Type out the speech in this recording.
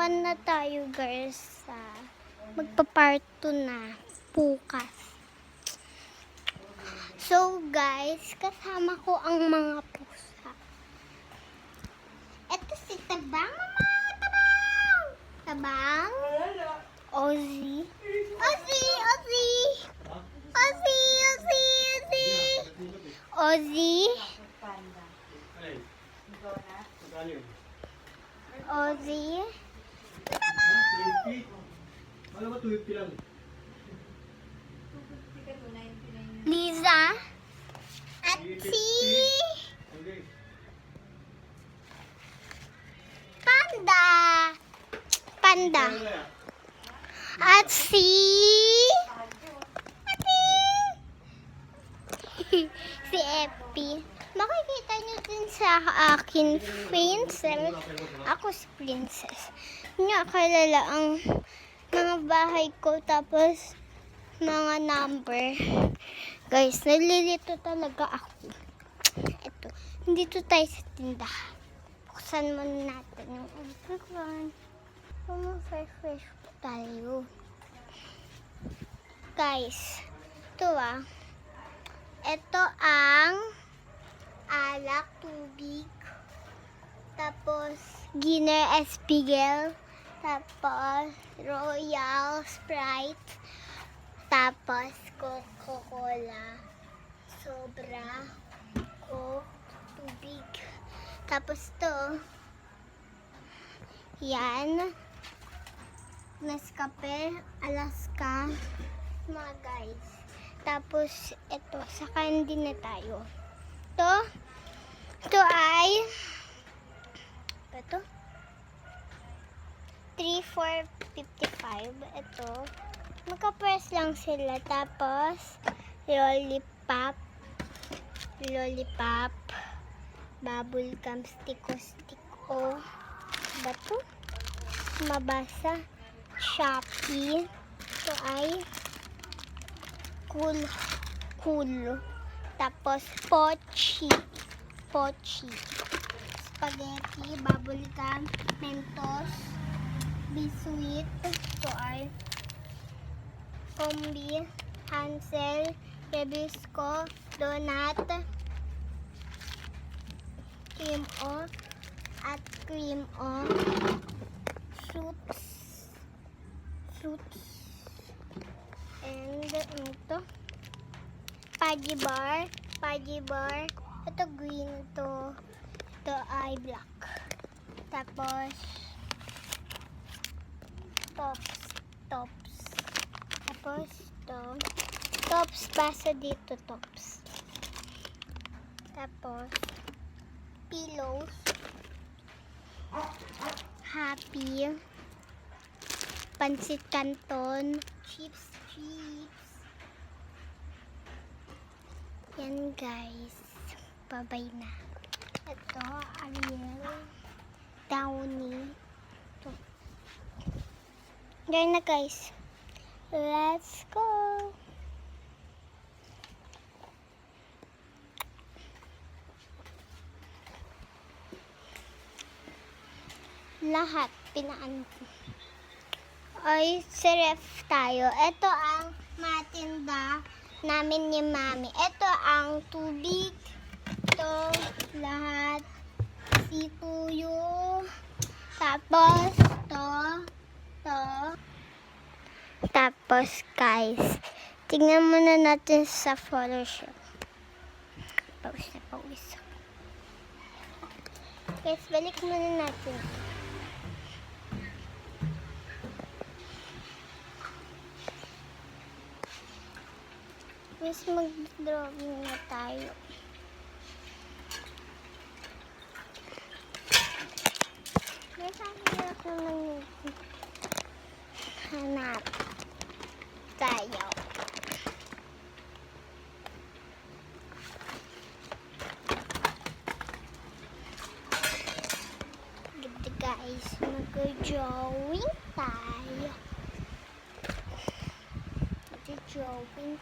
1 na tayo guys. Magpa-part 2 na. Bukas. So guys, kasama ko ang mga pusa. Ito si Tabang, mama! Tabang! Tabang? Ozzy. Ozzy! Ozzy! Ozzy! Ozzy! Ozzy! Ozzy! Ozzy? Liza? At si Panda. Panda. At si si Epi. Makikita nyo din sa akin, Princess. Ako si Princess. Nga kalala ang mga bahay ko, tapos mga number. Guys, nalilito talaga ako. Ito, dito tayo sa tindahan. Buksan muna natin yung upuan. Fresh po tayo. Guys, ito ito ang alak, tubig, tapos Giner Espigel, tapos Royal Sprite, tapos Coca-Cola, sobra, Coke, tubig. Tapos to, yan, Nescafe, Alaska, mga guys. Tapos ito, sa candy na tayo. Ito ay, ito, 3,455. Ito, magka-press lang sila. Tapos, lollipop, bubblegum, stiko. Bato, mabasa, Shopee. Ito ay, cool. Tapos, Pochi. Spaghetti, bubblegum, Mentos, Biscuit. Ito ay Combi, Hansel, Rebisco, Donut, Cream O, at Cream O, Fruits, and ito, Pudgy Bar. Ito green, ito ay black. Tapos tops. Tapos tops, basa dito, tops. Tapos pillows, Happy, Pansit Canton, chips. Yan guys, babay na. Ito, Ariel, Downy. Ito. Yan na guys. Let's go! Lahat, pinaan ko. Ay, sa ref tayo. Ito ang matinda namin ni Mami. Ito ang tubig. Ito, lahat. Si Tuyo. Tapos, Tapos, guys, tingnan muna natin sa Photoshop. Pawis. Guys, balik muna natin. Guys, mag-drawing na tayo. Guys, ang hirap naman yun. Hanap tayo. Good guys, mag-drawing tayo. Mag-drawing